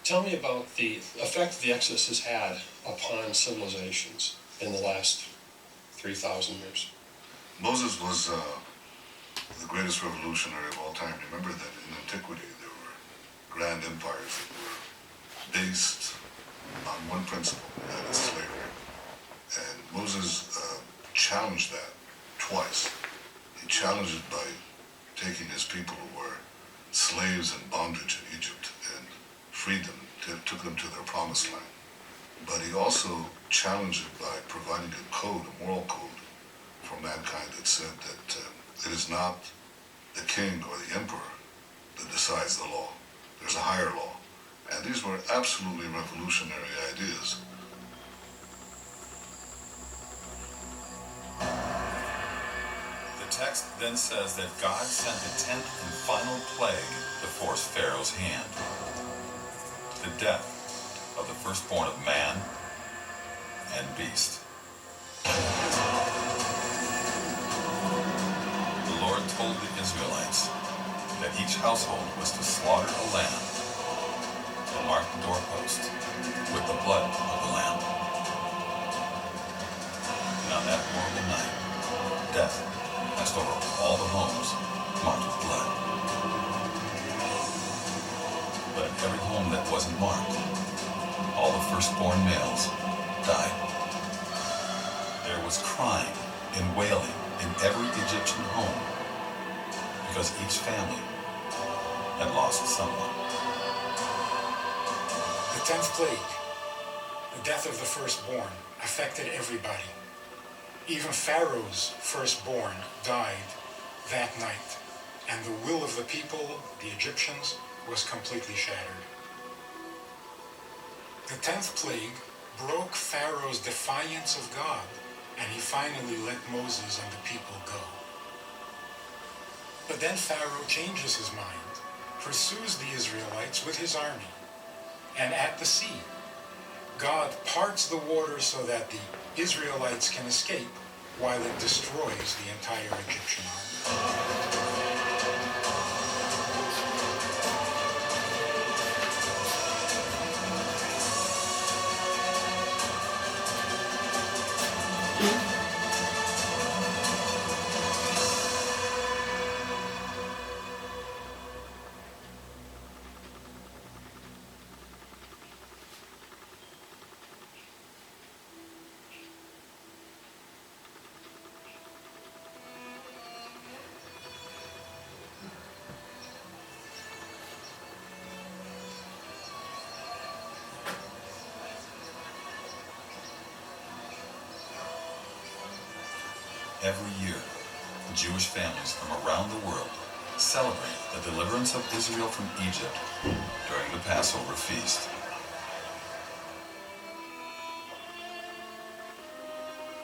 Tell me about the effect the Exodus has had upon civilizations in the last 3,000 years. Moses was the greatest revolutionary of all time. Remember that in antiquity there were grand empires that were based on one principle, and that is slavery. And Moses challenged that twice. He challenged it by taking his people who were slaves and bondage in Egypt and freed them, took them to their promised land. But he also challenged it by providing a code, a moral code for mankind that said that it is not the king or the emperor that decides the law. There's a higher law. And these were absolutely revolutionary ideas. The text then says that God sent the 10th and final plague to force Pharaoh's hand. The death of the firstborn of man and beast. The Lord told the Israelites that each household was to slaughter a lamb and mark the doorpost with the blood of the lamb. And on that horrible night, death passed over all the homes marked with blood. But in every home that wasn't marked, all the firstborn males died. There was crying and wailing in every Egyptian home because each family had lost someone. The 10th plague, the death of the firstborn, affected everybody. Even Pharaoh's firstborn died that night, and the will of the people, the Egyptians, was completely shattered. The 10th plague broke Pharaoh's defiance of God, and he finally let Moses and the people go. But then Pharaoh changes his mind, pursues the Israelites with his army, and at the sea, God parts the waters so that the Israelites can escape while it destroys the entire Egyptian army. Every year, Jewish families from around the world celebrate the deliverance of Israel from Egypt during the Passover feast.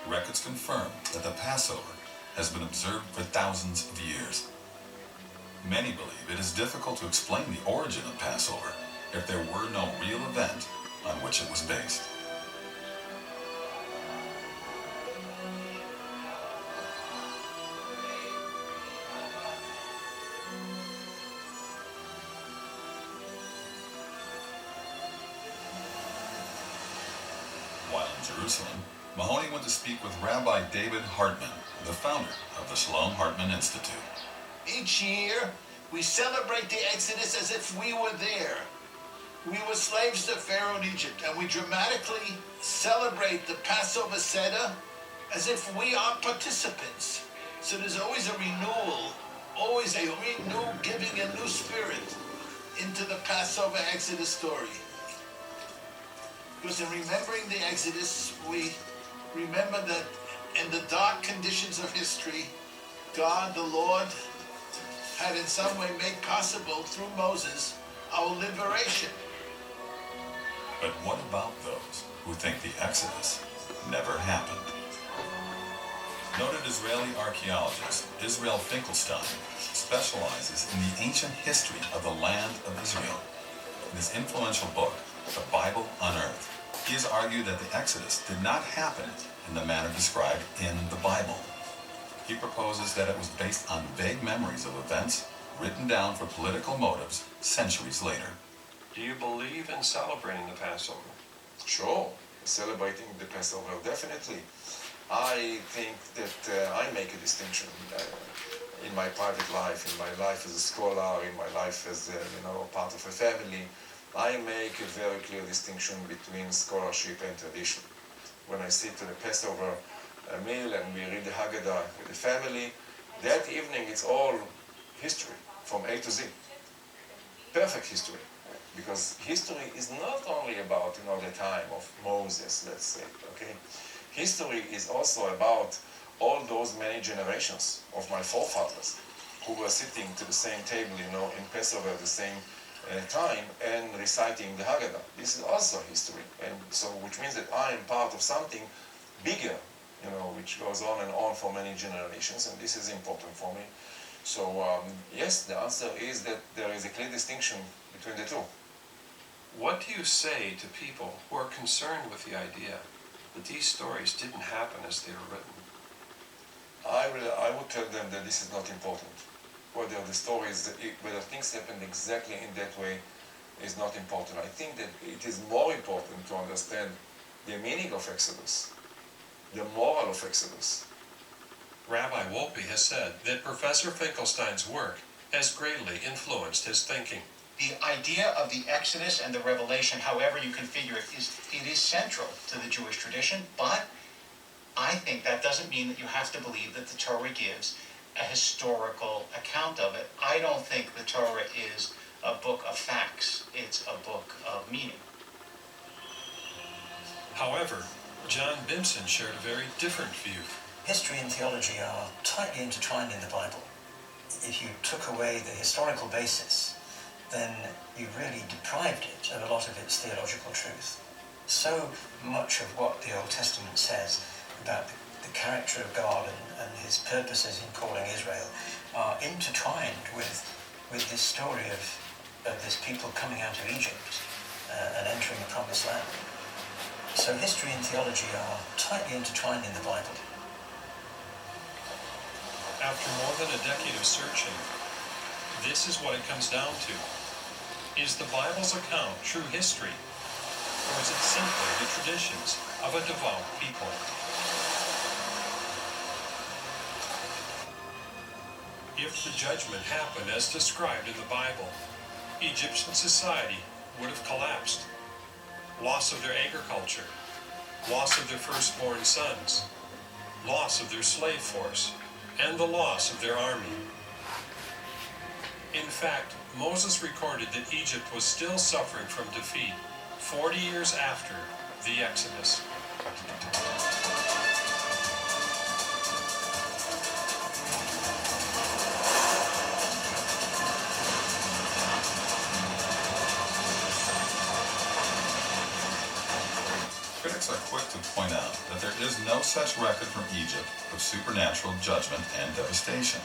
Records confirm that the Passover has been observed for thousands of years. Many believe it is difficult to explain the origin of Passover if there were no real event on which it was based. While in Jerusalem, Mahoney went to speak with Rabbi David Hartman, the founder of the Shalom Hartman Institute. Each year, we celebrate the Exodus as if we were there. We were slaves to Pharaoh in Egypt, and we dramatically celebrate the Passover Seder as if we are participants. So there's always a renewal, always a giving a new spirit into the Passover Exodus story. Because in remembering the Exodus, we remember that in the dark conditions of history, God, the Lord, had in some way made possible through Moses our liberation. But what about those who think the Exodus never happened? Noted Israeli archaeologist Israel Finkelstein specializes in the ancient history of the land of Israel. In his influential book, The Bible Unearthed, he has argued that the Exodus did not happen in the manner described in the Bible. He proposes that it was based on vague memories of events written down for political motives centuries later. Do you believe in celebrating the Passover? Sure, celebrating the Passover, definitely. I think that I make a distinction in my private life, in my life as a scholar, in my life as part of a family. I make a very clear distinction between scholarship and tradition. When I sit to the Passover meal and we read the Haggadah with the family, that evening it's all history from A to Z. Perfect history. Because history is not only about the time of Moses, let's say, okay? History is also about all those many generations of my forefathers who were sitting to the same table, in Passover at the same time and reciting the Haggadah. This is also history, and so which means that I am part of something bigger, which goes on and on for many generations, and this is important for me. So yes, the answer is that there is a clear distinction between the two. What do you say to people who are concerned with the idea that these stories didn't happen as they were written? I would tell them that this is not important. Whether the stories, whether things happened exactly in that way is not important. I think that it is more important to understand the meaning of Exodus, the moral of Exodus. Rabbi Wolpe has said that Professor Finkelstein's work has greatly influenced his thinking. The idea of the Exodus and the Revelation, however you configure it, is central to the Jewish tradition, but I think that doesn't mean that you have to believe that the Torah gives a historical account of it. I don't think the Torah is a book of facts, it's a book of meaning. However, John Bimson shared a very different view. History and theology are tightly intertwined in the Bible. If you took away the historical basis, then you really deprived it of a lot of its theological truth. So much of what the Old Testament says about the character of God and his purposes in calling Israel are intertwined with this story of this people coming out of Egypt and entering the Promised Land. So history and theology are tightly intertwined in the Bible. After more than a decade of searching, this is what it comes down to. Is the Bible's account true history, or is it simply the traditions of a devout people? If the judgment happened as described in the Bible, Egyptian society would have collapsed. Loss of their agriculture, loss of their firstborn sons, loss of their slave force, and the loss of their army. In fact, Moses recorded that Egypt was still suffering from defeat 40 years after the Exodus. Critics are quick to point out that there is no such record from Egypt of supernatural judgment and devastation.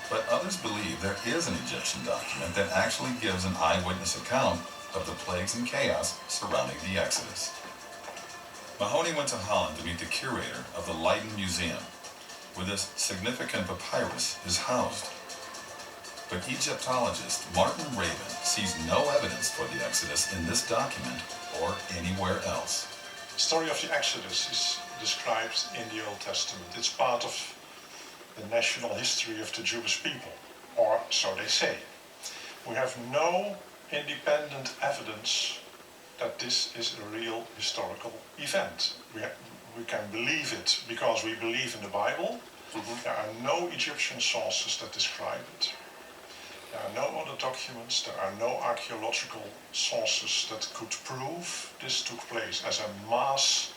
But others believe there is an Egyptian document that actually gives an eyewitness account of the plagues and chaos surrounding the Exodus. Mahoney went to Holland to meet the curator of the Leiden Museum, where this significant papyrus is housed. But Egyptologist Martin Raven sees no evidence for the Exodus in this document or anywhere else. The story of the Exodus is described in the Old Testament. It's part of the national history of the Jewish people, or so they say. We have no independent evidence that this is a real historical event. We can believe it because we believe in the Bible. There are no Egyptian sources that describe it. There are no other documents, there are no archaeological sources that could prove this took place as a mass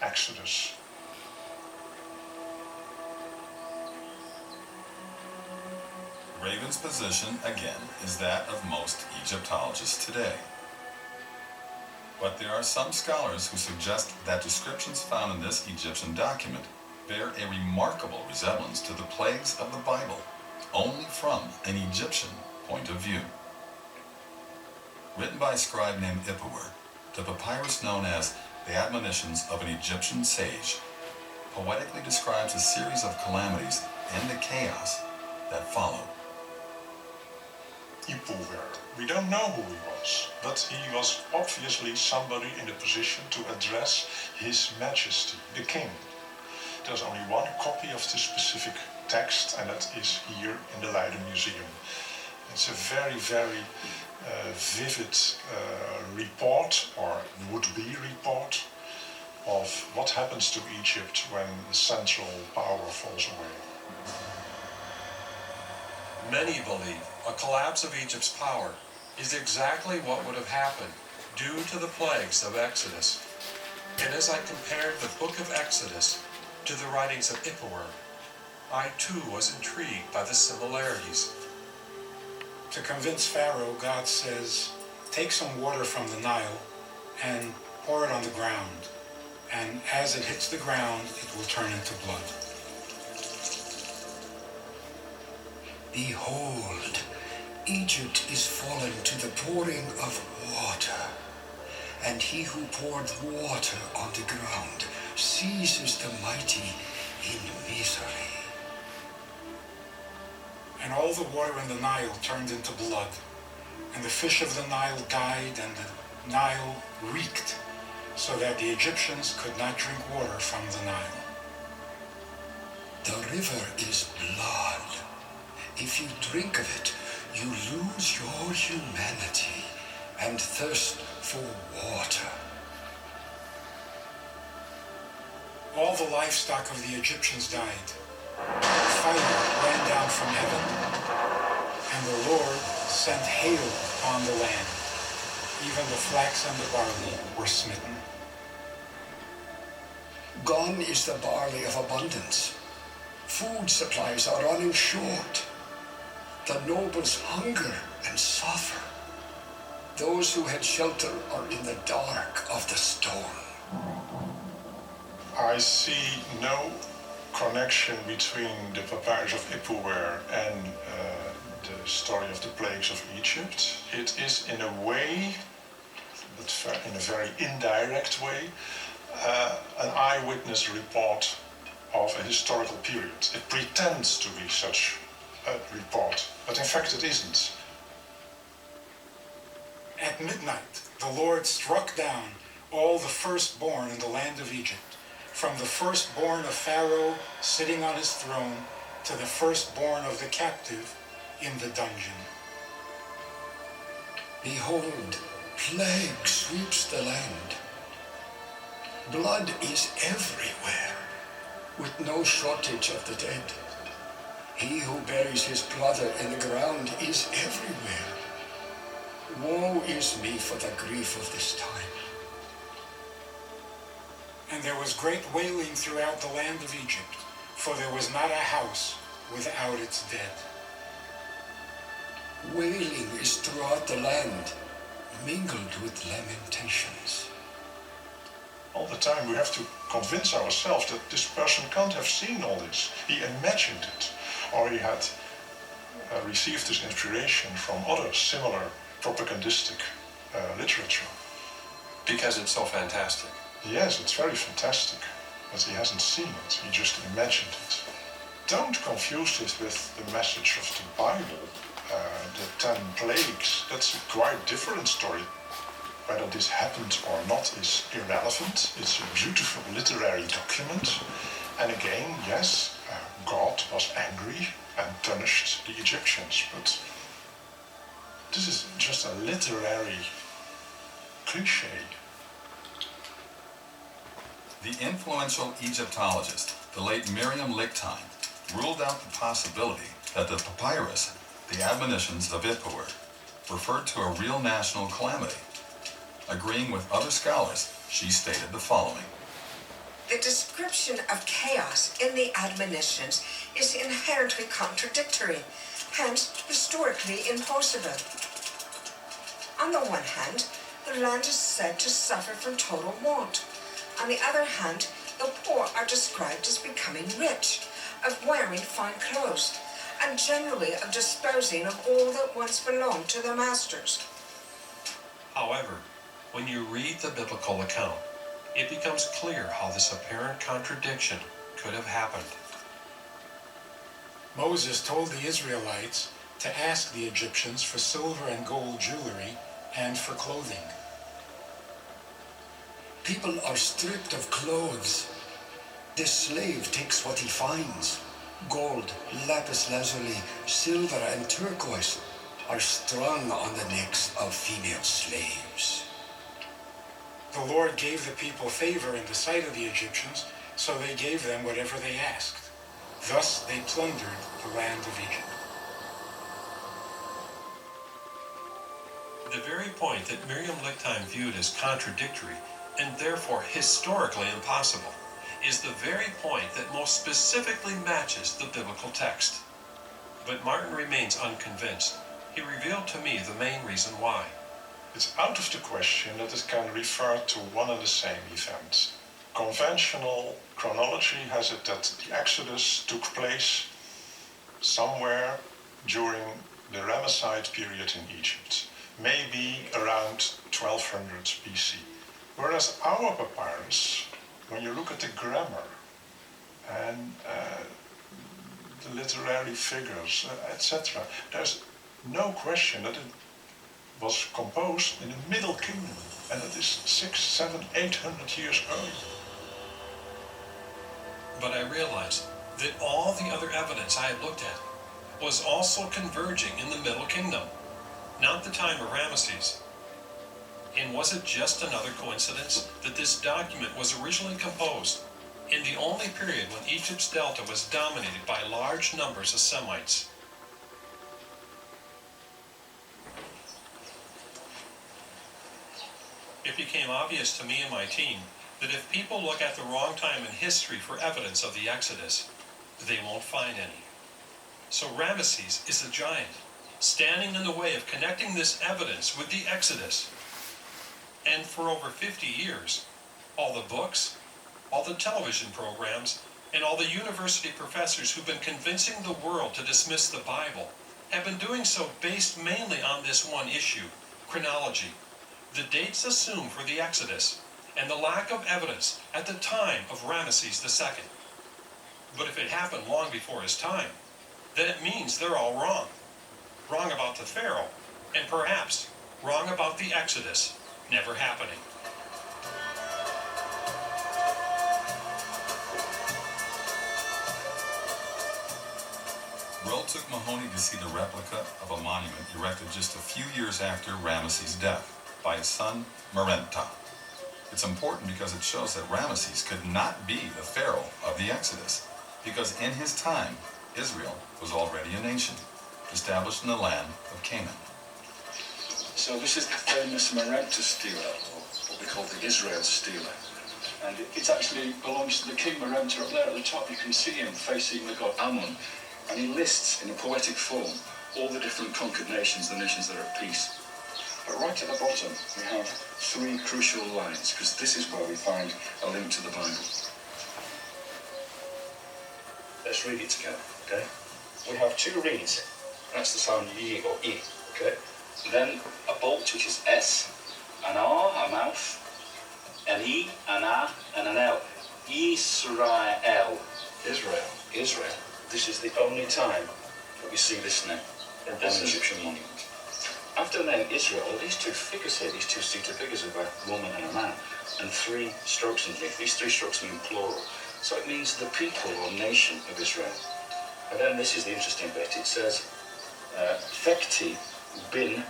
exodus. Raven's position, again, is that of most Egyptologists today. But there are some scholars who suggest that descriptions found in this Egyptian document bear a remarkable resemblance to the plagues of the Bible, only from an Egyptian point of view. Written by a scribe named Ipuwer, the papyrus known as the Admonitions of an Egyptian Sage poetically describes a series of calamities and the chaos that followed. Ipuwer. We don't know who he was, but he was obviously somebody in a position to address His Majesty, the King. There's only one copy of this specific text, and that is here in the Leiden Museum. It's a very, very vivid report, or would-be report, of what happens to Egypt when the central power falls away. Many believe a collapse of Egypt's power is exactly what would have happened due to the plagues of Exodus. And as I compared the book of Exodus to the writings of Ipuwer, I too was intrigued by the similarities. To convince Pharaoh, God says, take some water from the Nile and pour it on the ground. And as it hits the ground, it will turn into blood. Behold, Egypt is fallen to the pouring of water, and he who poured water on the ground seizes the mighty in misery. And all the water in the Nile turned into blood, and the fish of the Nile died, and the Nile reeked, so that the Egyptians could not drink water from the Nile. The river is blood. If you drink of it, you lose your humanity and thirst for water. All the livestock of the Egyptians died. Fire ran down from heaven, and the Lord sent hail upon the land. Even the flax and the barley were smitten. Gone is the barley of abundance. Food supplies are running short. The nobles hunger and suffer. Those who had shelter are in the dark of the storm. I see no connection between the papyrus of Ipuwer and the story of the plagues of Egypt. It is in a way, but in a very indirect way, an eyewitness report of a historical period. It pretends to be such a report, but in fact it isn't. At midnight, the Lord struck down all the firstborn in the land of Egypt, from the firstborn of Pharaoh sitting on his throne to the firstborn of the captive in the dungeon. Behold, plague sweeps the land. Blood is everywhere, with no shortage of the dead. He who buries his brother in the ground is everywhere. Woe is me for the grief of this time. And there was great wailing throughout the land of Egypt, for there was not a house without its dead. Wailing is throughout the land, mingled with lamentations. All the time we have to convince ourselves that this person can't have seen all this. He imagined it, or he had received his inspiration from other similar propagandistic literature. Because it's so fantastic. Yes, it's very fantastic, but he hasn't seen it, he just imagined it. Don't confuse this with the message of the Bible, the 10 plagues. That's a quite different story. Whether this happened or not is irrelevant. It's a beautiful literary document. And again, yes, God was angry and punished the Egyptians, but this is just a literary cliché. The influential Egyptologist, the late Miriam Lichtine, ruled out the possibility that the papyrus, the admonitions of Ipuwer, referred to a real national calamity. Agreeing with other scholars, she stated the following. The description of chaos in the admonitions is inherently contradictory, hence historically impossible. On the one hand, the land is said to suffer from total want. On the other hand, the poor are described as becoming rich, of wearing fine clothes, and generally of disposing of all that once belonged to their masters. However, when you read the biblical account, it becomes clear how this apparent contradiction could have happened. Moses told the Israelites to ask the Egyptians for silver and gold jewelry and for clothing. People are stripped of clothes. The slave takes what he finds. Gold, lapis lazuli, silver, and turquoise are strung on the necks of female slaves. The Lord gave the people favor in the sight of the Egyptians, so they gave them whatever they asked. Thus they plundered the land of Egypt. The very point that Miriam Lichtheim viewed as contradictory and therefore historically impossible is the very point that most specifically matches the biblical text. But Martin remains unconvinced. He revealed to me the main reason why. It's out of the question that it can refer to one and the same event. Conventional chronology has it that the Exodus took place somewhere during the Ramesside period in Egypt, maybe around 1200 BC. Whereas our papyrus, when you look at the grammar and the literary figures, etc., there's no question that it was composed in the Middle Kingdom, and it is 600, 700, 800 years early. But I realized that all the other evidence I had looked at was also converging in the Middle Kingdom, not the time of Ramesses. And was it just another coincidence that this document was originally composed in the only period when Egypt's delta was dominated by large numbers of Semites? It became obvious to me and my team that if people look at the wrong time in history for evidence of the Exodus, they won't find any. So Ramesses is a giant, standing in the way of connecting this evidence with the Exodus. And for over 50 years, all the books, all the television programs, and all the university professors who've been convincing the world to dismiss the Bible have been doing so based mainly on this one issue, chronology, the dates assumed for the Exodus, and the lack of evidence at the time of Ramesses II. But if it happened long before his time, then it means they're all wrong. Wrong about the Pharaoh, and perhaps wrong about the Exodus never happening. Roll took Mahoney to see the replica of a monument erected just a few years after Ramesses' death by his son, Merenta. It's important because it shows that Ramesses could not be the pharaoh of the Exodus, because in his time, Israel was already a nation, established in the land of Canaan. So this is the famous Merenta stela, or what we call the Israel stela. And it actually belongs to the king Merenta up there at the top. You can see him facing the god Ammon. And he lists in a poetic form all the different conquered nations, the nations that are at peace. But right at the bottom, we have three crucial lines, because this is where we find a link to the Bible. Let's read it together, okay? We have two reeds. That's the sound Y or I, okay? Then a bolt, which is S, an R, a mouth, an E, an A, and an L. Israel. Israel. Israel. This is the only time that we see this name on an Egyptian monument. After the name Israel, these two figures here, these two seated figures of a woman and a man, and three strokes underneath. These three strokes mean plural. So it means the people or nation of Israel. And then this is the interesting bit. It says, Fekti bin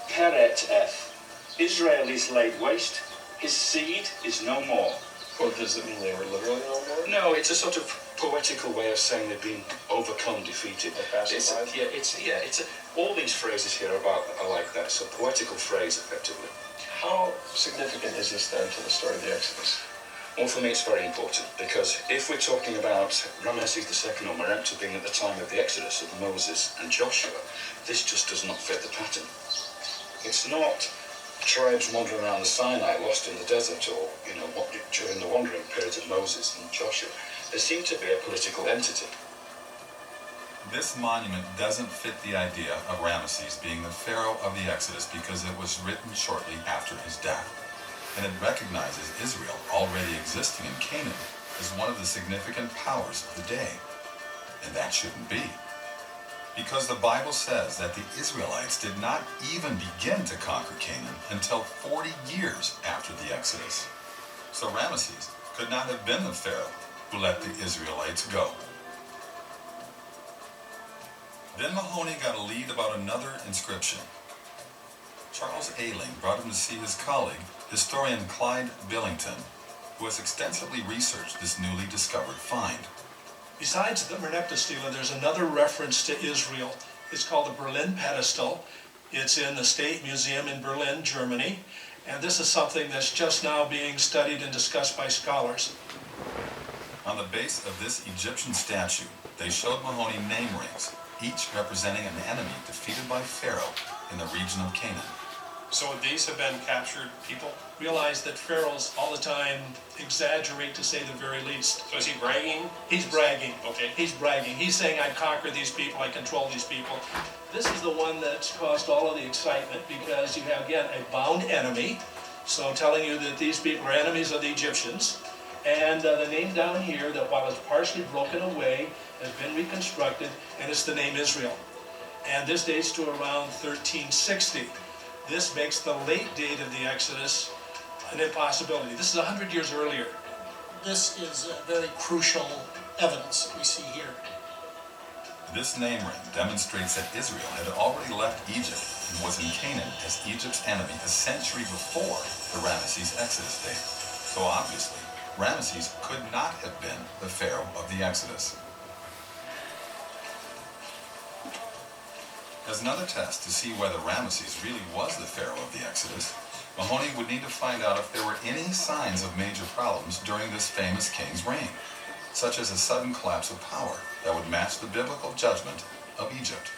Keret Eth. Israel is laid waste. His seed is no more. Or does it mean they were literally no more? No, it's a sort of poetical way of saying they've been overcome, defeated. All these phrases here are like that. It's a poetical phrase, effectively. How significant is this then to the story of the Exodus? Well, for me, it's very important, because if we're talking about Ramesses II or Merenta being at the time of the Exodus of Moses and Joshua, this just does not fit the pattern. It's not tribes wandering around the Sinai lost in the desert, or, during the wandering periods of Moses and Joshua. There seemed to be a political entity. This monument doesn't fit the idea of Ramesses being the pharaoh of the Exodus because it was written shortly after his death. And it recognizes Israel already existing in Canaan as one of the significant powers of the day. And that shouldn't be. Because the Bible says that the Israelites did not even begin to conquer Canaan until 40 years after the Exodus. So Ramesses could not have been the Pharaoh who let the Israelites go. Then Mahoney got a lead about another inscription. Charles Ayling brought him to see his colleague, historian Clyde Billington, who has extensively researched this newly discovered find. Besides the Merneptah stela, there's another reference to Israel. It's called the Berlin pedestal. It's in the State Museum in Berlin, Germany. And this is something that's just now being studied and discussed by scholars. On the base of this Egyptian statue, they showed Mahoney name rings, each representing an enemy defeated by Pharaoh in the region of Canaan. So would these have been captured people? Realize that pharaohs all the time exaggerate, to say the very least. So is he bragging? He's bragging. Okay. He's bragging. He's saying, I conquer these people, I control these people. This is the one that's caused all of the excitement because you have, again, a bound enemy. So telling you that these people are enemies of the Egyptians. And the name down here, that while it's partially broken away, has been reconstructed, and it's the name Israel. And this dates to around 1360. This makes the late date of the Exodus an impossibility. This is 100 years earlier. This is very crucial evidence that we see here. This name ring demonstrates that Israel had already left Egypt and was in Canaan as Egypt's enemy a century before the Ramesses Exodus date. So obviously, Ramesses could not have been the Pharaoh of the Exodus. As another test to see whether Ramesses really was the Pharaoh of the Exodus, Mahoney would need to find out if there were any signs of major problems during this famous king's reign, such as a sudden collapse of power that would match the biblical judgment of Egypt.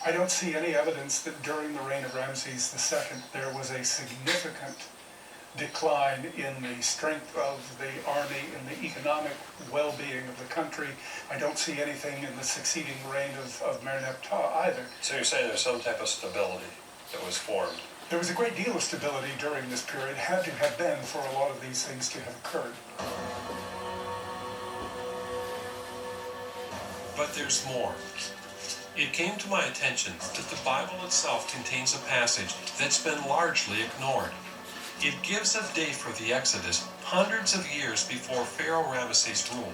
I don't see any evidence that during the reign of Ramses II there was a significant decline in the strength of the army and the economic well-being of the country. I don't see anything in the succeeding reign of Merneptah either. So you're saying there's some type of stability that was formed? There was a great deal of stability during this period, had to have been for a lot of these things to have occurred. But there's more. It came to my attention that the Bible itself contains a passage that's been largely ignored. It gives a date for the Exodus hundreds of years before Pharaoh Ramesses ruled.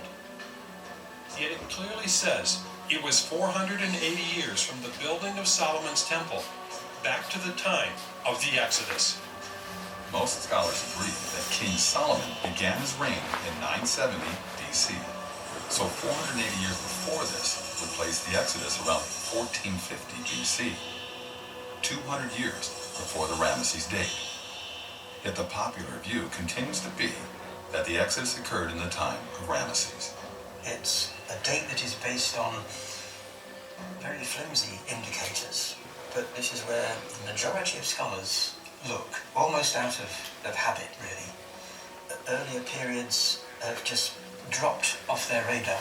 Yet it clearly says it was 480 years from the building of Solomon's temple back to the time of the Exodus. Most scholars agree that King Solomon began his reign in 970 BC. So 480 years before this would place the Exodus around 1450 BC, 200 years before the Ramesses date. Yet the popular view continues to be that the Exodus occurred in the time of Ramesses. It's a date that is based on very flimsy indicators, but this is where the majority of scholars look, almost out of habit, really. Earlier periods have just dropped off their radar.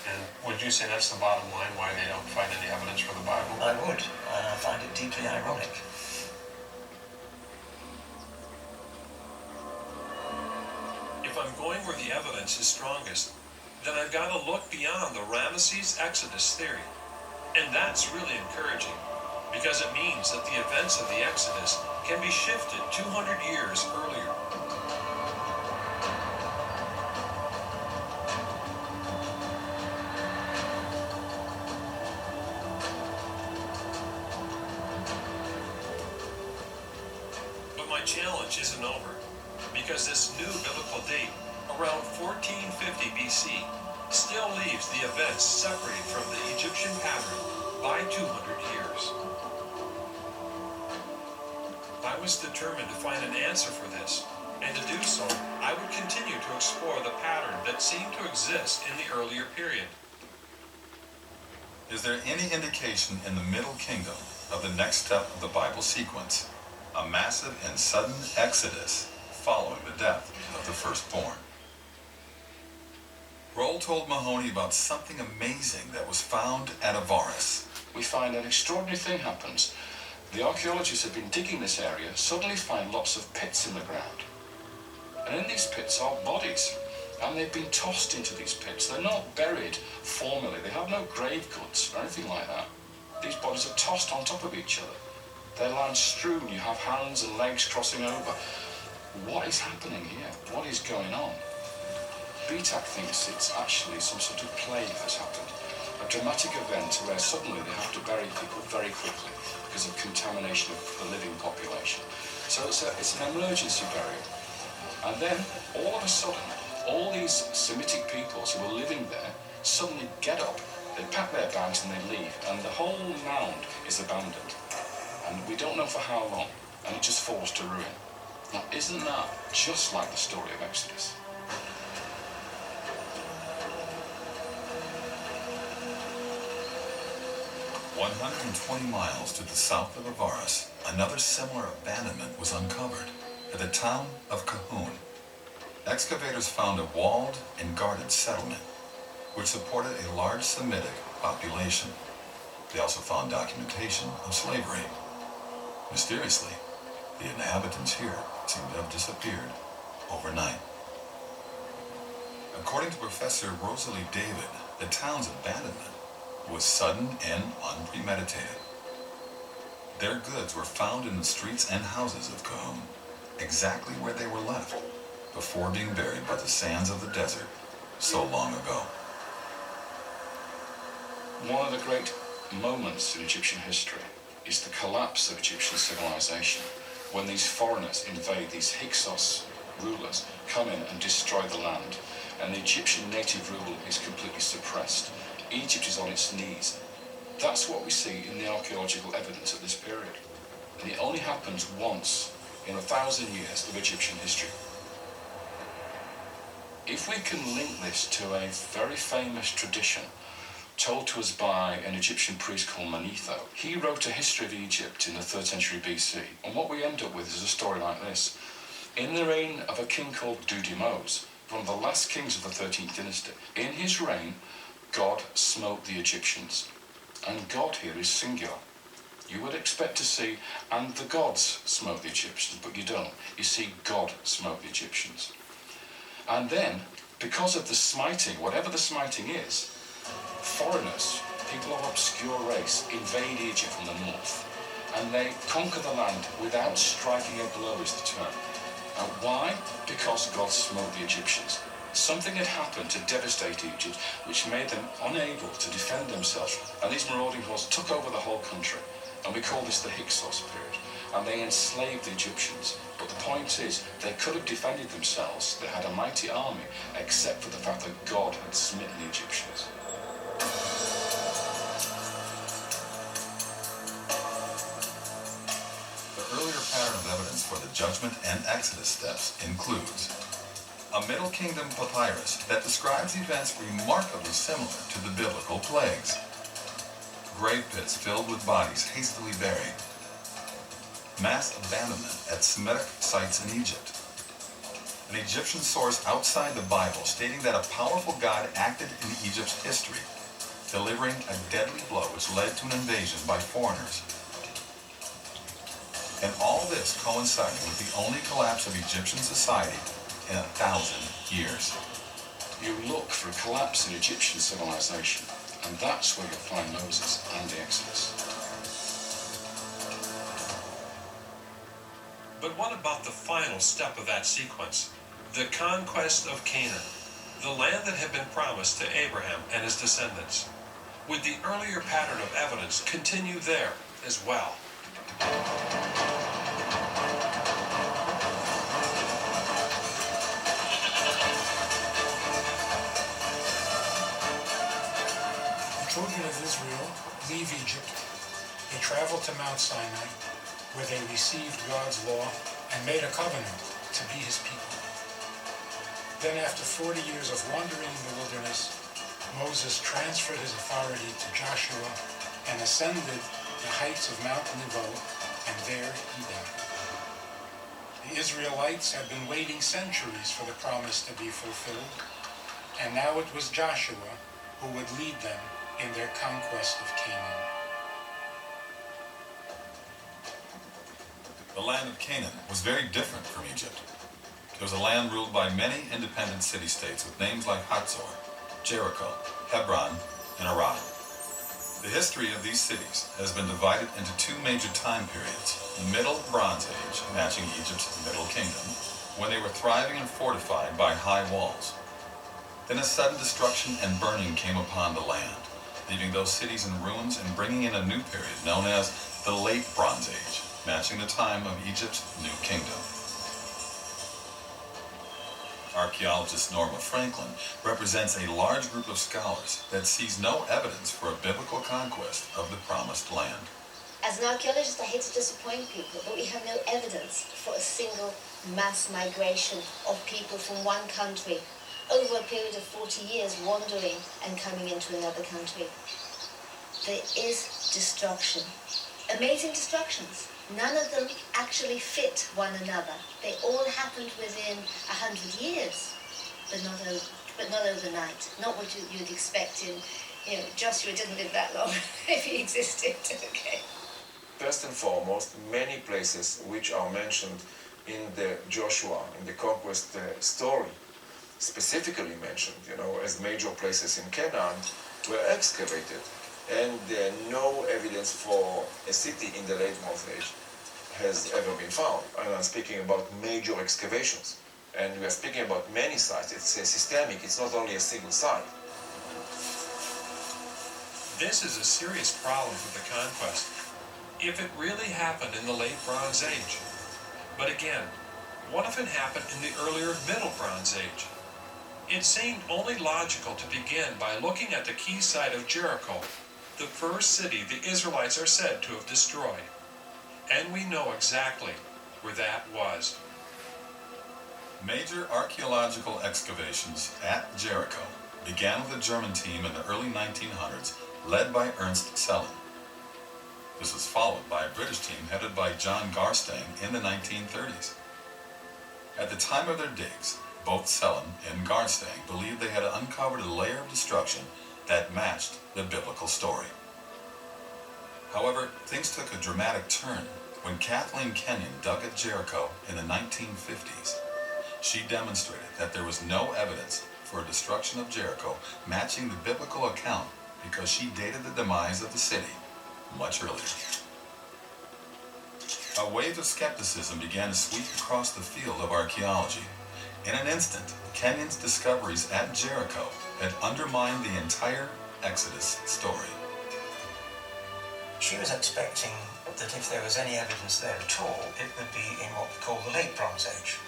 And would you say that's the bottom line, why they don't find any evidence for the Bible? I would, and I find it deeply ironic. If I'm going where the evidence is strongest, then I've got to look beyond the Ramesses Exodus theory. And that's really encouraging, because it means that the events of the Exodus can be shifted 200 years earlier. But my challenge isn't over, because this new biblical date, around 1450 BC, still leaves the events separated from the Egyptian pattern by 200 years. I was determined to find an answer for this, and to do so, I would continue to explore the pattern that seemed to exist in the earlier period. Is there any indication in the Middle Kingdom of the next step of the Bible sequence, a massive and sudden exodus following the death of the firstborn? Roll told Mahoney about something amazing that was found at Avaris. We find an extraordinary thing happens. The archaeologists have been digging this area, suddenly find lots of pits in the ground. And in these pits are bodies, and they've been tossed into these pits. They're not buried formally. They have no grave goods or anything like that. these bodies are tossed on top of each other. Their land strewn, you have hands and legs crossing over. What is happening here? What is going on? BTAC thinks it's actually some sort of plague that's happened. A dramatic event where suddenly they have to bury people very quickly because of contamination of the living population. So it's an emergency burial. And then, all of a sudden, all these Semitic peoples who are living there suddenly get up, they pack their bags and they leave, and the whole mound is abandoned. And we don't know for how long, and it just falls to ruin. Now, isn't that just like the story of Exodus? "120 miles to the south of Avaris, another similar abandonment was uncovered at the town of Cahoon. Excavators found a walled and guarded settlement, which supported a large Semitic population. They also found documentation of slavery. Mysteriously, the inhabitants here seem to have disappeared overnight. According to Professor Rosalie David, the town's abandonment was sudden and unpremeditated. Their goods were found in the streets and houses of Cahoon, exactly where they were left before being buried by the sands of the desert so long ago. One of the great moments in Egyptian history is the collapse of Egyptian civilization, when these foreigners invade, these Hyksos rulers come in and destroy the land, and the Egyptian native rule is completely suppressed. Egypt is on its knees. That's what we see in the archaeological evidence of this period. And it only happens once in 1,000 years of Egyptian history. If we can link this to a very famous tradition told to us by an Egyptian priest called Manetho, he wrote a history of Egypt in the 3rd century BC. And what we end up with is a story like this. In the reign of a king called Dudimose, one of the last kings of the 13th dynasty, in his reign, God smote the Egyptians. And God here is singular. You would expect to see, and the gods smote the Egyptians, but you don't. You see God smote the Egyptians. And then, because of the smiting, whatever the smiting is, foreigners, people of obscure race, invade Egypt from the north. And they conquer the land without striking a blow, is the term. And why? Because God smote the Egyptians. Something had happened to devastate Egypt, which made them unable to defend themselves. And these marauding hordes took over the whole country. And we call this the Hyksos period. And they enslaved the Egyptians. But the point is, they could have defended themselves. They had a mighty army, except for the fact that God had smitten the Egyptians. The earlier pattern of evidence for the Judgment and Exodus steps includes a Middle Kingdom papyrus that describes events remarkably similar to the biblical plagues. Grave pits filled with bodies hastily buried. Mass abandonment at Semitic sites in Egypt. An Egyptian source outside the Bible stating that a powerful God acted in Egypt's history, delivering a deadly blow which led to an invasion by foreigners. And all this coinciding with the only collapse of Egyptian society in 1,000 years. You look for a collapse in Egyptian civilization, and that's where you'll find Moses and the Exodus. But what about the final step of that sequence? The conquest of Canaan, the land that had been promised to Abraham and his descendants. Would the earlier pattern of evidence continue there as well? The children of Israel leave Egypt. They travel to Mount Sinai, where they received God's law and made a covenant to be his people. Then after 40 years of wandering in the wilderness, Moses transferred his authority to Joshua and ascended the heights of Mount Nebo, and there he died. The Israelites had been waiting centuries for the promise to be fulfilled, and now it was Joshua who would lead them in their conquest of Canaan. The land of Canaan was very different from Egypt. It was a land ruled by many independent city-states with names like Hatzor, Jericho, Hebron, and Arad. The history of these cities has been divided into two major time periods. Middle Bronze Age, matching Egypt's Middle Kingdom, when they were thriving and fortified by high walls. Then a sudden destruction and burning came upon the land, leaving those cities in ruins and bringing in a new period known as the Late Bronze Age, matching the time of Egypt's New Kingdom. Archaeologist Norma Franklin represents a large group of scholars that sees no evidence for a biblical conquest of the Promised Land. As an archaeologist, I hate to disappoint people, but we have no evidence for a single mass migration of people from one country over a period of 40 years wandering and coming into another country. There is destruction. Amazing destructions. None of them actually fit one another. They all happened within 100 years, but not overnight. Not what you'd expect in, Joshua didn't live that long if he existed, okay. First and foremost, many places which are mentioned in the Joshua, in the conquest story, specifically mentioned, as major places in Canaan, were excavated. And no evidence for a city in the late Bronze Age has ever been found. And I'm speaking about major excavations. And we are speaking about many sites. It's systemic, it's not only a single site. This is a serious problem for the conquest, if it really happened in the late Bronze Age. But again, what if it happened in the earlier Middle Bronze Age? It seemed only logical to begin by looking at the key site of Jericho, the first city the Israelites are said to have destroyed. And we know exactly where that was. Major archaeological excavations at Jericho began with a German team in the early 1900s led by Ernst Sellen. This was followed by a British team headed by John Garstang in the 1930s. At the time of their digs, both Sellen and Garstang believed they had uncovered a layer of destruction that matched the biblical story. However, things took a dramatic turn when Kathleen Kenyon dug at Jericho in the 1950s. She demonstrated that there was no evidence for a destruction of Jericho matching the biblical account because she dated the demise of the city much earlier. A wave of skepticism began to sweep across the field of archaeology. In an instant, Kenyon's discoveries at Jericho had undermined the entire Exodus story. She was expecting that if there was any evidence there at all, it would be in what we call the Late Bronze Age.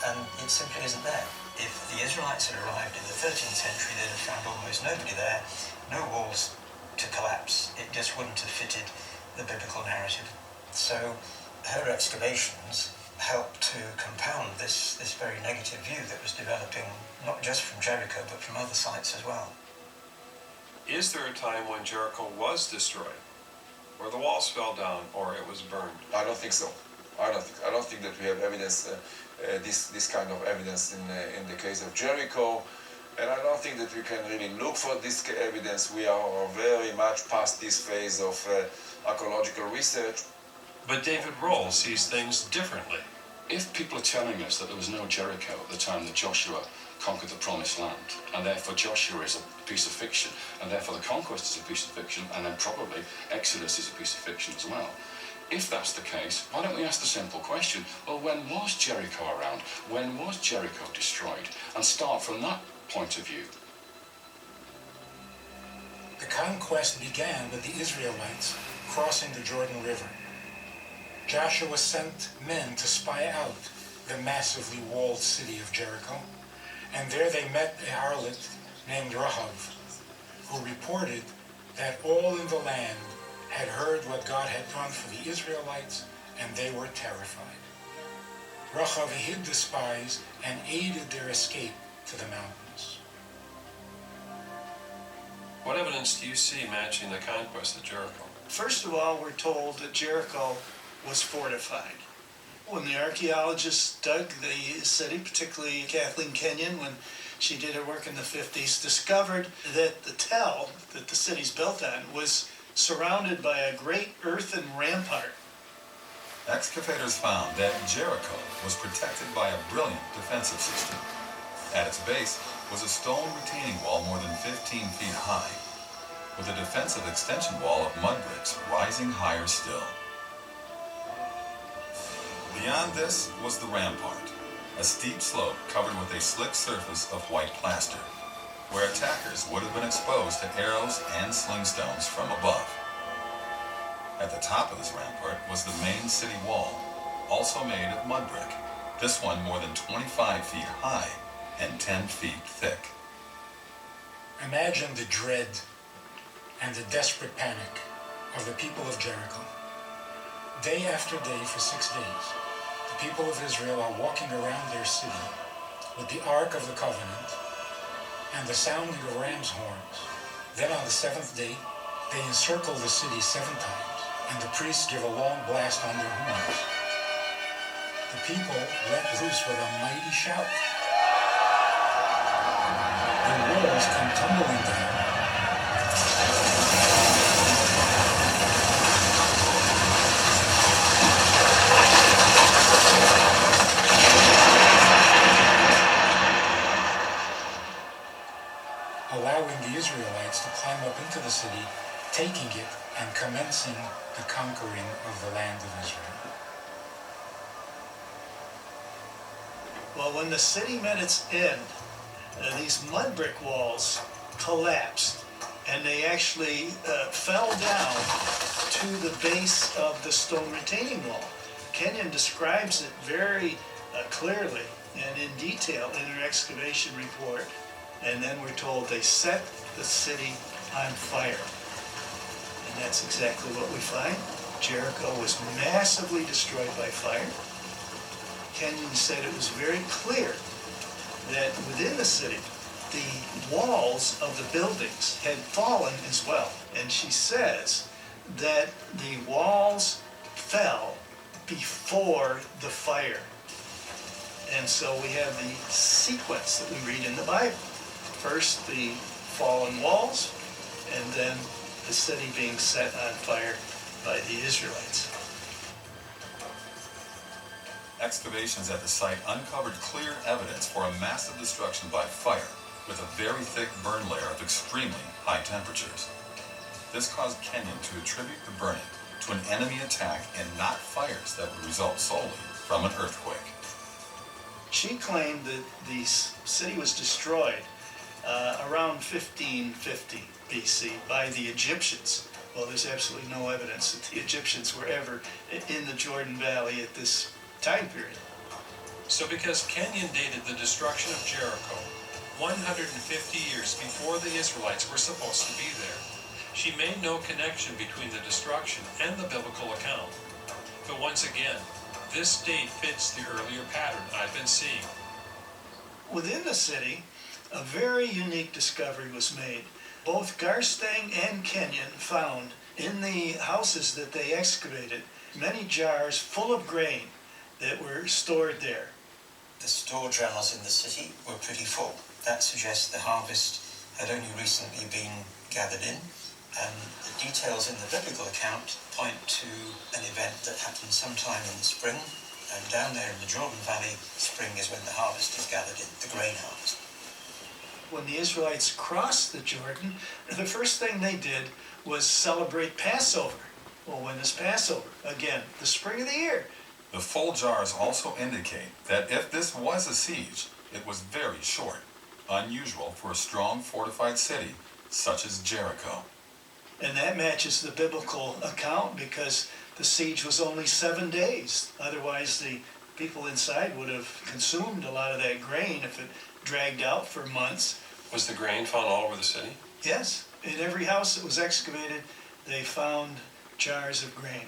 And it simply isn't there. If the Israelites had arrived in the 13th century, they'd have found almost nobody there, no walls to collapse. It just wouldn't have fitted the biblical narrative. So her excavations helped to compound this very negative view that was developing not just from Jericho, but from other sites as well. Is there a time when Jericho was destroyed, or the walls fell down, or it was burned? I don't think so. I don't think that we have evidence, this kind of evidence in the case of Jericho, and I don't think that we can really look for this evidence. We are very much past this phase of archaeological research. But David Roll sees things differently. If people are telling us that there was no Jericho at the time that Joshua conquered the Promised Land, and therefore Joshua is a piece of fiction, and therefore the conquest is a piece of fiction, and then probably Exodus is a piece of fiction as well. If that's the case, why don't we ask the simple question, well, when was Jericho around? When was Jericho destroyed? And start from that point of view. The conquest began with the Israelites crossing the Jordan River. Joshua sent men to spy out the massively walled city of Jericho, and there they met a harlot named Rahab, who reported that all in the land had heard what God had done for the Israelites, and they were terrified. Rahab hid the spies and aided their escape to the mountains. What evidence do you see matching the conquest of Jericho? First of all, we're told that Jericho was fortified. When the archaeologists dug the city, particularly Kathleen Kenyon, when she did her work in the 50s, discovered that the tell that the city's built on was surrounded by a great earthen rampart. Excavators found that Jericho was protected by a brilliant defensive system. At its base was a stone retaining wall more than 15 feet high. with a defensive extension wall of mud bricks rising higher still. Beyond this was the rampart, a steep slope covered with a slick surface of white plaster, where attackers would have been exposed to arrows and slingstones from above. At the top of this rampart was the main city wall, also made of mud brick, this one more than 25 feet high and 10 feet thick. Imagine the dread and the desperate panic of the people of Jericho. Day after day for 6 days, the people of Israel are walking around their city with the Ark of the Covenant and the sounding of ram's horns. Then on the seventh day, they encircle the city 7 times, and the priests give a long blast on their horns. The people let loose with a mighty shout. The walls come tumbling down. Allowing the Israelites to climb up into the city, taking it and commencing the conquering of the land of Israel. Well, when the city met its end, these mud brick walls collapsed, and they actually fell down to the base of the stone retaining wall. Kenyon describes it very clearly and in detail in her excavation report. And then we're told they set the city on fire. And that's exactly what we find. Jericho was massively destroyed by fire. Kenyon said it was very clear that within the city, the walls of the buildings had fallen as well. And she says that the walls fell before the fire. And so we have the sequence that we read in the Bible. First, the fallen walls, and then the city being set on fire by the Israelites. Excavations at the site uncovered clear evidence for a massive destruction by fire, with a very thick burn layer of extremely high temperatures. This caused Kenyon to attribute the burning to an enemy attack and not fires that would result solely from an earthquake. She claimed that the city was destroyed around 1550 BC by the Egyptians. Well, there's absolutely no evidence that the Egyptians were ever in the Jordan Valley at this time period. So because Kenyon dated the destruction of Jericho 150 years before the Israelites were supposed to be there, she made no connection between the destruction and the biblical account. But once again, this date fits the earlier pattern I've been seeing. Within the city, a very unique discovery was made. Both Garstang and Kenyon found in the houses that they excavated many jars full of grain that were stored there. The store jars in the city were pretty full. That suggests the harvest had only recently been gathered in, and the details in the biblical account point to an event that happened sometime in the spring, and down there in the Jordan Valley, spring is when the harvest is gathered in, the grain harvest. When the Israelites crossed the Jordan, the first thing they did was celebrate Passover. Well, when is Passover? Again, the spring of the year. The full jars also indicate that if this was a siege, it was very short, unusual for a strong fortified city such as Jericho. And that matches the biblical account because the siege was only 7 days. Otherwise, the people inside would have consumed a lot of that grain if it dragged out for months. Was the grain found all over the city? Yes. In every house that was excavated, they found jars of grain.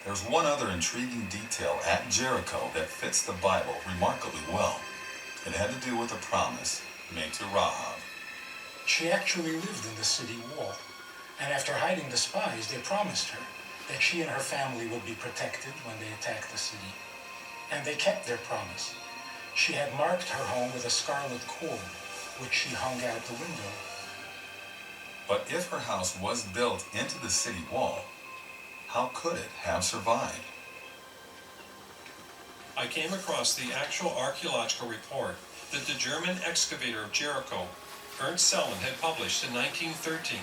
There's one other intriguing detail at Jericho that fits the Bible remarkably well. It had to do with a promise made to Rahab. She actually lived in the city wall, and after hiding the spies, they promised her that she and her family would be protected when they attacked the city. And they kept their promise. She had marked her home with a scarlet cord, which she hung out the window. But if her house was built into the city wall, how could it have survived? I came across the actual archaeological report that the German excavator of Jericho Ernst Selman had published in 1913.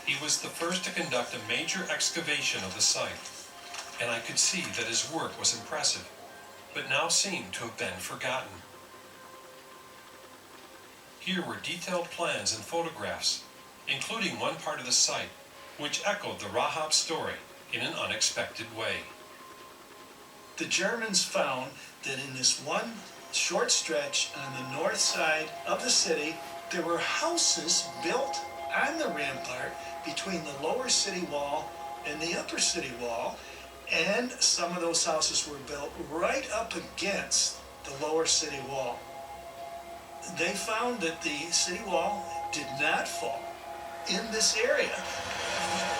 He was the first to conduct a major excavation of the site, and I could see that his work was impressive, but now seemed to have been forgotten. Here were detailed plans and photographs, including one part of the site, which echoed the Rahab story in an unexpected way. The Germans found that in this one short stretch on the north side of the city, there were houses built on the rampart between the lower city wall and the upper city wall, and some of those houses were built right up against the lower city wall. They found that the city wall did not fall in this area.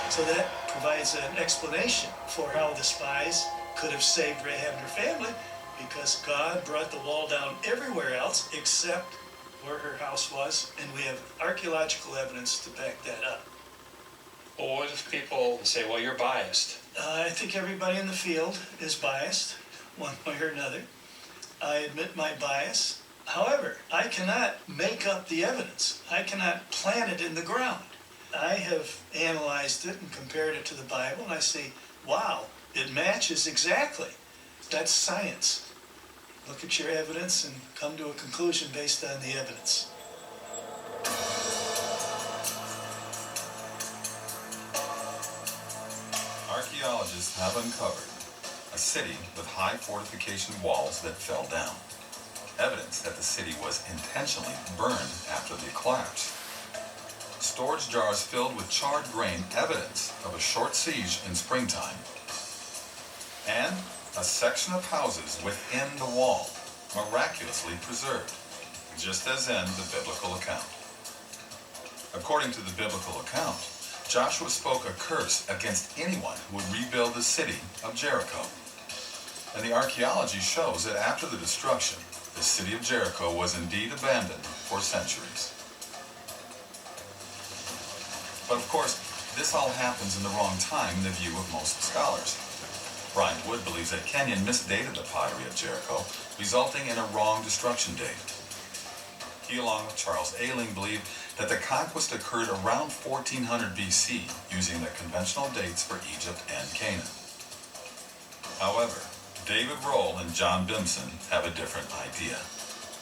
So that provides an explanation for how the spies could have saved Rahab and her family, because God brought the wall down everywhere else except where her house was, and we have archaeological evidence to back that up. Well, what if people say, well, you're biased? I think everybody in the field is biased, one way or another. I admit my bias. However, I cannot make up the evidence. I cannot plant it in the ground. I have analyzed it and compared it to the Bible, and I say, wow, it matches exactly. That's science. Look at your evidence and come to a conclusion based on the evidence. Archaeologists have uncovered a city with high fortification walls that fell down. Evidence that the city was intentionally burned after the collapse. Storage jars filled with charred grain, evidence of a short siege in springtime. And a section of houses within the wall, miraculously preserved, just as in the biblical account. According to the biblical account, Joshua spoke a curse against anyone who would rebuild the city of Jericho. And the archaeology shows that after the destruction, the city of Jericho was indeed abandoned for centuries. But of course, this all happens in the wrong time in the view of most scholars. Brian Wood believes that Kenyon misdated the pottery of Jericho, resulting in a wrong destruction date. He, along with Charles Ayling, believed that the conquest occurred around 1400 BC, using the conventional dates for Egypt and Canaan. However, David Roll and John Bimson have a different idea.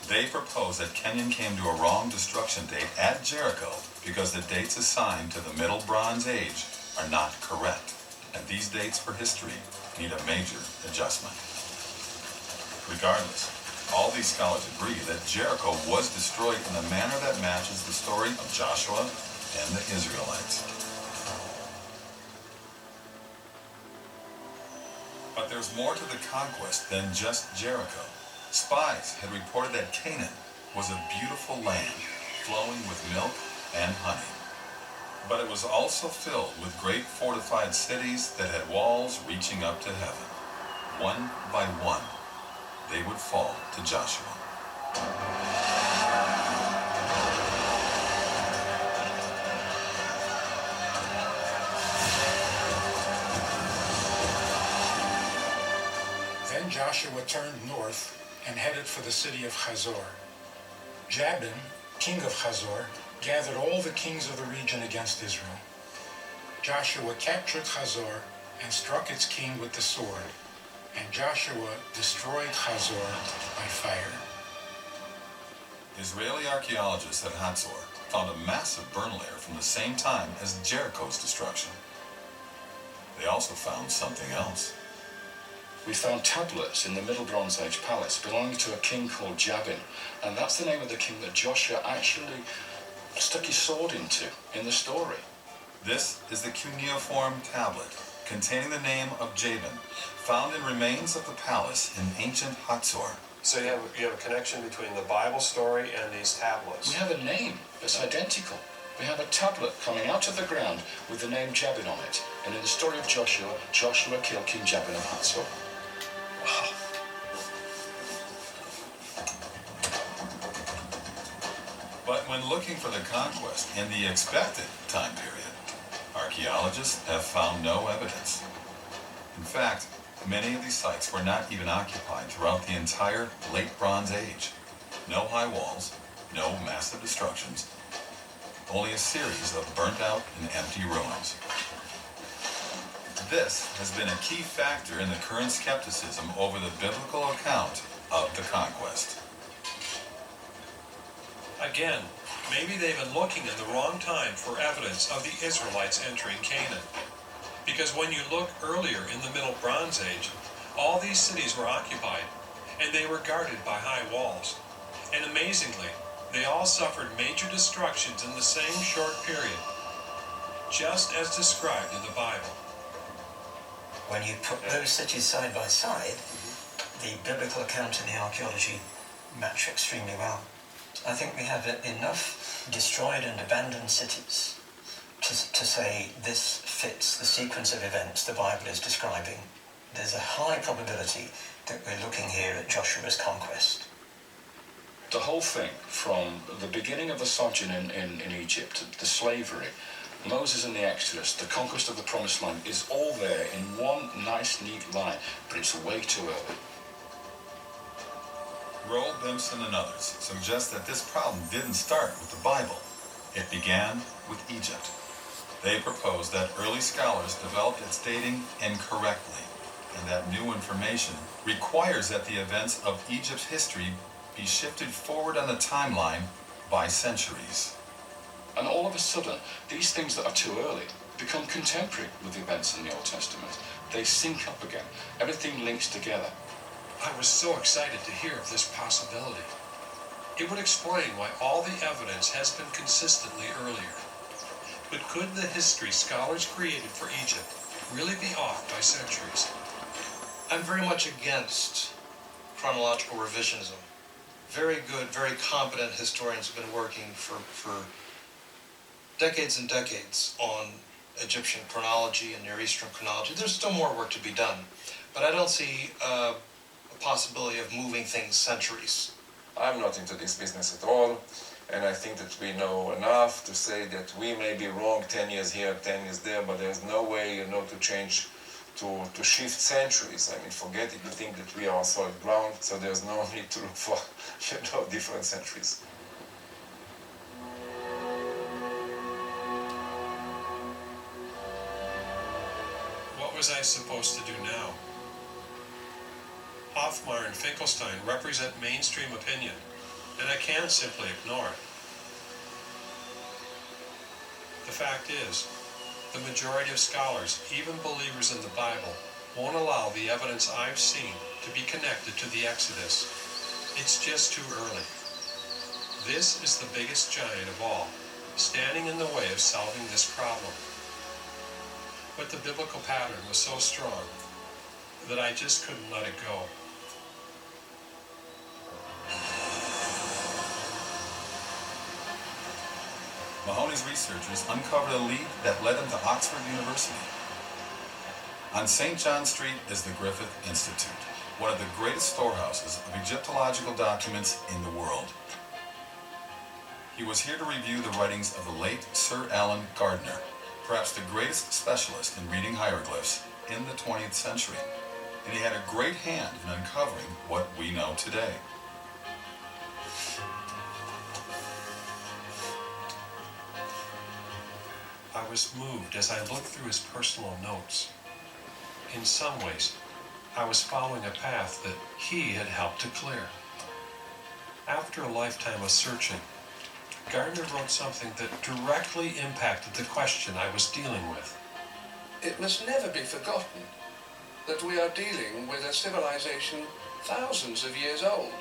They propose that Kenyon came to a wrong destruction date at Jericho because the dates assigned to the Middle Bronze Age are not correct, and these dates for history need a major adjustment. Regardless, all these scholars agree that Jericho was destroyed in a manner that matches the story of Joshua and the Israelites. But there's more to the conquest than just Jericho. Spies had reported that Canaan was a beautiful land, flowing with milk and honey. But it was also filled with great fortified cities that had walls reaching up to heaven. One by one, they would fall to Joshua. Then Joshua turned north and headed for the city of Hazor. Jabin, king of Hazor, gathered all the kings of the region against Israel. Joshua captured Hazor and struck its king with the sword, and Joshua destroyed Hazor by fire. Israeli archaeologists at Hazor found a massive burn layer from the same time as Jericho's destruction. They also found something else. We found tablets in the Middle Bronze Age palace belonging to a king called Jabin, and that's the name of the king that Joshua actually stuck his sword into in the story. This is the cuneiform tablet containing the name of Jabin, found in remains of the palace in ancient Hazor. So you have a connection between the Bible story and these tablets. We have a name that's identical. We have a tablet coming out of the ground with the name Jabin on it, and in the story of Joshua, Joshua killed King Jabin of Hazor. Wow. But when looking for the conquest in the expected time period, archaeologists have found no evidence. In fact, many of these sites were not even occupied throughout the entire Late Bronze Age. No high walls, No massive destructions, only a series of burnt out and empty ruins. This has been a key factor in the current skepticism over the biblical account of the conquest. Again, maybe they've been looking in the wrong time for evidence of the Israelites entering Canaan. Because when you look earlier in the Middle Bronze Age, all these cities were occupied, and they were guarded by high walls. And amazingly, they all suffered major destructions in the same short period, just as described in the Bible. When you put those cities side by side, the biblical account and the archaeology match extremely well. I think we have enough destroyed and abandoned cities to say this fits the sequence of events the Bible is describing. There's a high probability that we're looking here at Joshua's conquest. The whole thing, from the beginning of the sojourn in Egypt, the slavery, Moses and the Exodus, the conquest of the Promised Land, is all there in one nice, neat line, but it's way too early. Roll, Benson, and others suggest that this problem didn't start with the Bible. It began with Egypt. They propose that early scholars developed its dating incorrectly, and that new information requires that the events of Egypt's history be shifted forward on the timeline by centuries. And all of a sudden, these things that are too early become contemporary with the events in the Old Testament. They sync up again. Everything links together. I was so excited to hear of this possibility. It would explain why all the evidence has been consistently earlier. But could the history scholars created for Egypt really be off by centuries? I'm very much against chronological revisionism. Very good, very competent historians have been working for decades and decades on Egyptian chronology and Near Eastern chronology. There's still more work to be done, but I don't see a possibility of moving things centuries. I'm not into this business at all, and I think that we know enough to say that we may be wrong 10 years here, 10 years there, but there's no way, to change, to shift centuries. I mean, forget it. You think that we are on solid ground, so there's no need to look for, different centuries. What was I supposed to do now? Hoffmeyer and Finkelstein represent mainstream opinion, and I can't simply ignore it. The fact is, the majority of scholars, even believers in the Bible, won't allow the evidence I've seen to be connected to the Exodus. It's just too early. This is the biggest giant of all, standing in the way of solving this problem. But the biblical pattern was so strong that I just couldn't let it go. Mahoney's researchers uncovered a lead that led them to Oxford University. On St. John Street is the Griffith Institute, one of the greatest storehouses of Egyptological documents in the world. He was here to review the writings of the late Sir Alan Gardner, perhaps the greatest specialist in reading hieroglyphs in the 20th century, and he had a great hand in uncovering what we know today. I was moved as I looked through his personal notes. In some ways, I was following a path that he had helped to clear. After a lifetime of searching, Gardner wrote something that directly impacted the question I was dealing with. It must never be forgotten that we are dealing with a civilization thousands of years old,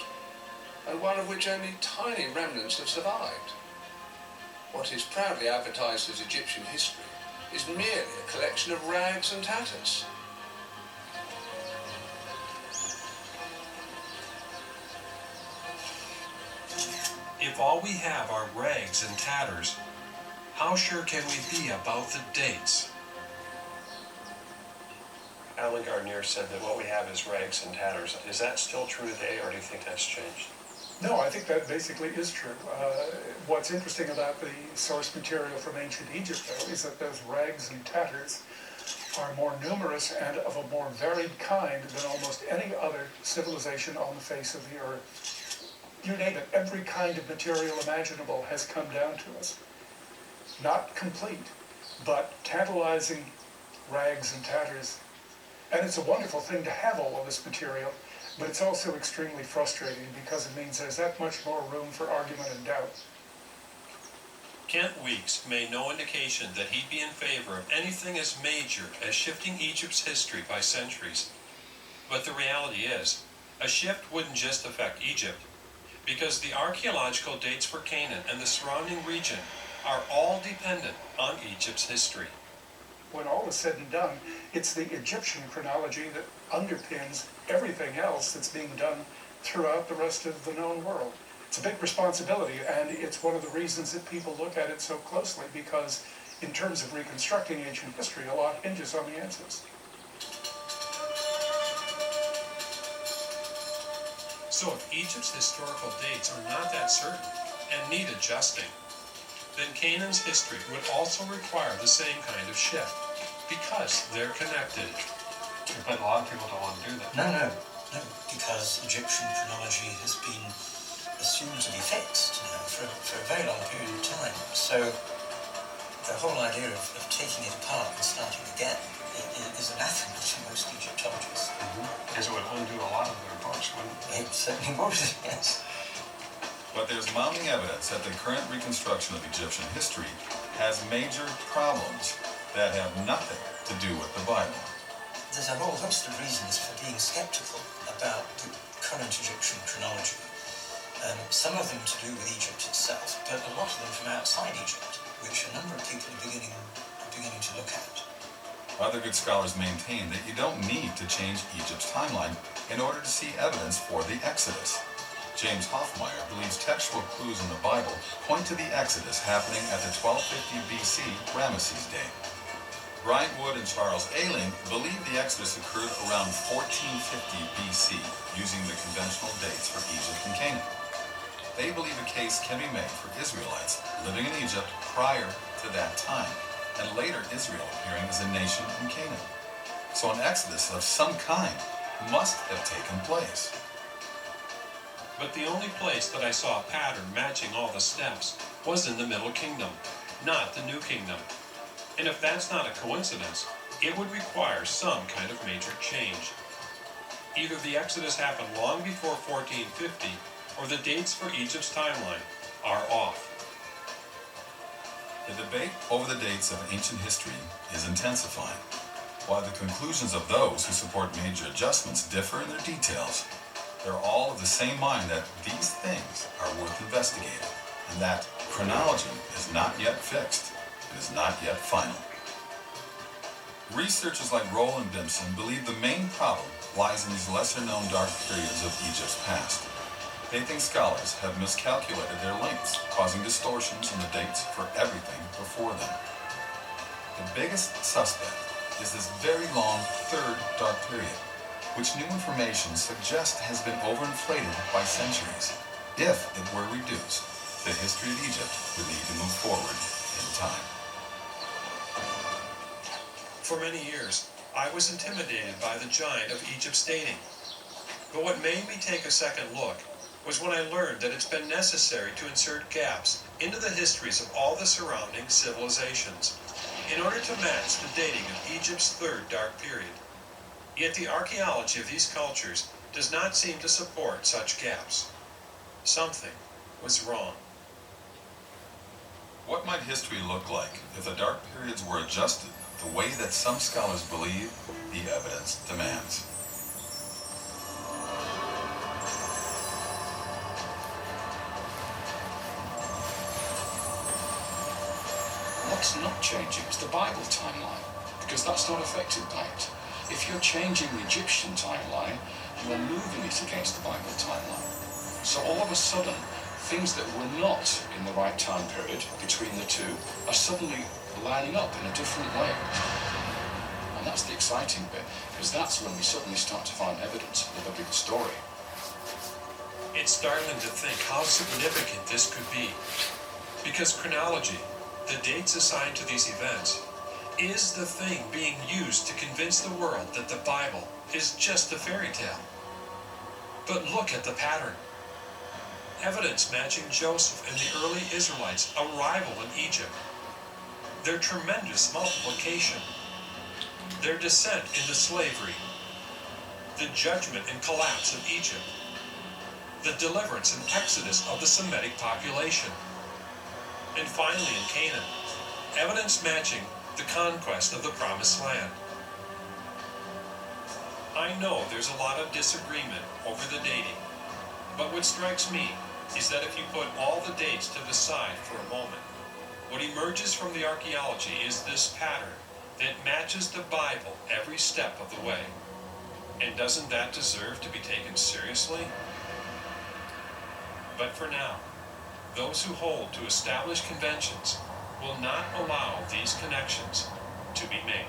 and one of which only tiny remnants have survived. What is proudly advertised as Egyptian history is merely a collection of rags and tatters. If all we have are rags and tatters, how sure can we be about the dates? Alan Gardner said that what we have is rags and tatters. Is that still true today, or do you think that's changed? No, I think that basically is true. What's interesting about the source material from ancient Egypt, though, is that those rags and tatters are more numerous and of a more varied kind than almost any other civilization on the face of the earth. you name it, every kind of material imaginable has come down to us. Not complete, but tantalizing rags and tatters. And it's a wonderful thing to have all of this material, but it's also extremely frustrating because it means there's that much more room for argument and doubt. Kent Weeks made no indication that he'd be in favor of anything as major as shifting Egypt's history by centuries. But the reality is, a shift wouldn't just affect Egypt, because the archaeological dates for Canaan and the surrounding region are all dependent on Egypt's history. When all is said and done, it's the Egyptian chronology that underpins everything else that's being done throughout the rest of the known world. It's a big responsibility, and it's one of the reasons that people look at it so closely, because in terms of reconstructing ancient history, a lot hinges on the answers. So if Egypt's historical dates are not that certain and need adjusting, then Canaan's history would also require the same kind of shift, because they're connected. But a lot of people don't want to do that. No, because Egyptian chronology has been assumed to be fixed for a very long period of time. So the whole idea of taking it apart and starting again is anathema to most Egyptologists. Because it would undo a lot of their books, wouldn't it? It certainly would, yes. But there's mounting evidence that the current reconstruction of Egyptian history has major problems that have nothing to do with the Bible. There's a whole host of reasons for being skeptical about the current Egyptian chronology. Some of them to do with Egypt itself, but a lot of them from outside Egypt, which a number of people are beginning to look at. Other good scholars maintain that you don't need to change Egypt's timeline in order to see evidence for the Exodus. James Hoffmeyer believes textual clues in the Bible point to the Exodus happening at the 1250 BC Ramesses Day. Brian Wood and Charles Ayling believe the Exodus occurred around 1450 BC, using the conventional dates for Egypt and Canaan. They believe a case can be made for Israelites living in Egypt prior to that time, and later Israel appearing as a nation in Canaan. So an exodus of some kind must have taken place. But the only place that I saw a pattern matching all the steps was in the Middle Kingdom, not the New Kingdom. And if that's not a coincidence, it would require some kind of major change. Either the Exodus happened long before 1450, or the dates for Egypt's timeline are off. The debate over the dates of ancient history is intensifying, while the conclusions of those who support major adjustments differ in their details. They're all of the same mind that these things are worth investigating, and that chronology is not yet fixed, it is not yet final. Researchers like Roland Dimson believe the main problem lies in these lesser-known dark periods of Egypt's past. They think scholars have miscalculated their lengths, causing distortions in the dates for everything before them. The biggest suspect is this very long third dark period, which new information suggests has been overinflated by centuries. If it were reduced, the history of Egypt would need to move forward in time. For many years, I was intimidated by the giant of Egypt's dating. But what made me take a second look was when I learned that it's been necessary to insert gaps into the histories of all the surrounding civilizations in order to match the dating of Egypt's third dark period. Yet the archaeology of these cultures does not seem to support such gaps. Something was wrong. What might history look like if the dark periods were adjusted the way that some scholars believe the evidence demands? What's not changing is the Bible timeline, because that's not affected by it. If you're changing the Egyptian timeline, you are moving it against the Bible timeline. So all of a sudden, things that were not in the right time period between the two are suddenly lining up in a different way. And that's the exciting bit, because that's when we suddenly start to find evidence of a bigger story. It's startling to think how significant this could be, because chronology, the dates assigned to these events, is the thing being used to convince the world that the Bible is just a fairy tale. But look at the pattern. evidence matching Joseph and the early Israelites' arrival in Egypt, their tremendous multiplication, their descent into slavery, the judgment and collapse of Egypt, the deliverance and exodus of the Semitic population, and finally in Canaan, evidence matching the conquest of the Promised Land. I know there's a lot of disagreement over the dating, but what strikes me is that if you put all the dates to the side for a moment, what emerges from the archaeology is this pattern that matches the Bible every step of the way. And doesn't that deserve to be taken seriously? But for now, those who hold to established conventions will not allow these connections to be made.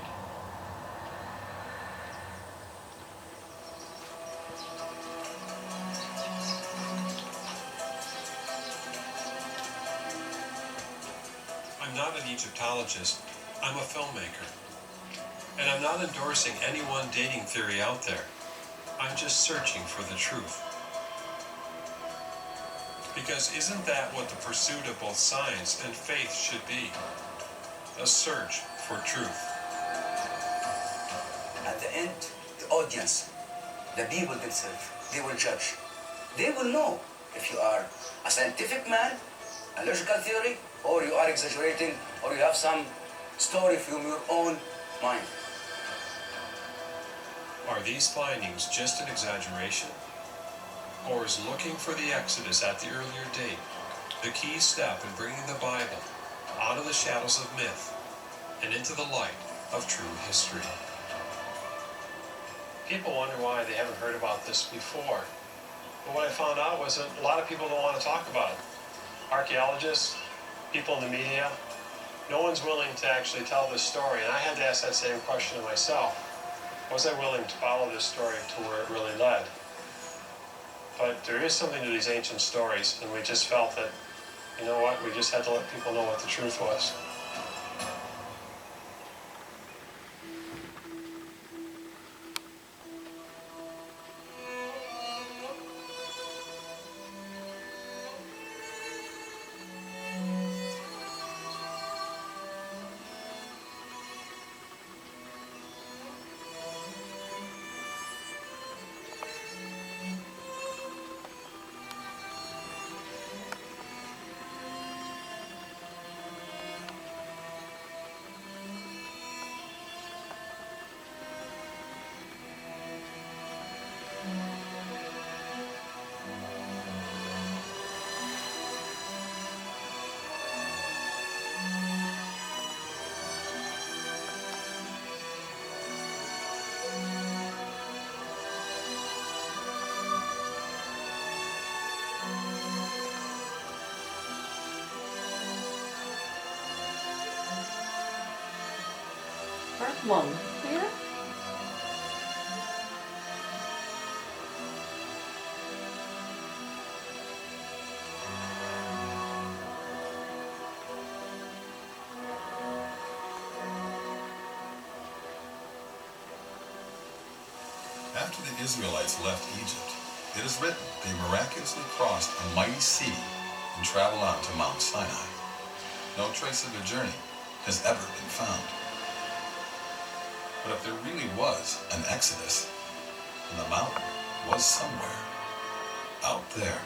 I'm not an Egyptologist, I'm a filmmaker. And I'm not endorsing any one dating theory out there. I'm just searching for the truth. Because isn't that what the pursuit of both science and faith should be? A search for truth. At the end, the audience, the people themselves, they will judge. They will know if you are a scientific man, a logical theory, or you are exaggerating, or you have some story from your own mind. Are these findings just an exaggeration? Or is looking for the Exodus at the earlier date the key step in bringing the Bible out of the shadows of myth and into the light of true history? People wonder why they haven't heard about this before. But what I found out was that a lot of people don't want to talk about it. Archaeologists, people in the media, no one's willing to actually tell this story. And I had to ask that same question of myself. Was I willing to follow this story to where it really led? But there is something to these ancient stories, and we just felt that, you know what, we just had to let people know what the truth was. Part 1, clear? After the Israelites left Egypt, it is written they miraculously crossed a mighty sea and traveled on to Mount Sinai. No trace of their journey has ever been found. But if there really was an Exodus, then the mountain was somewhere out there.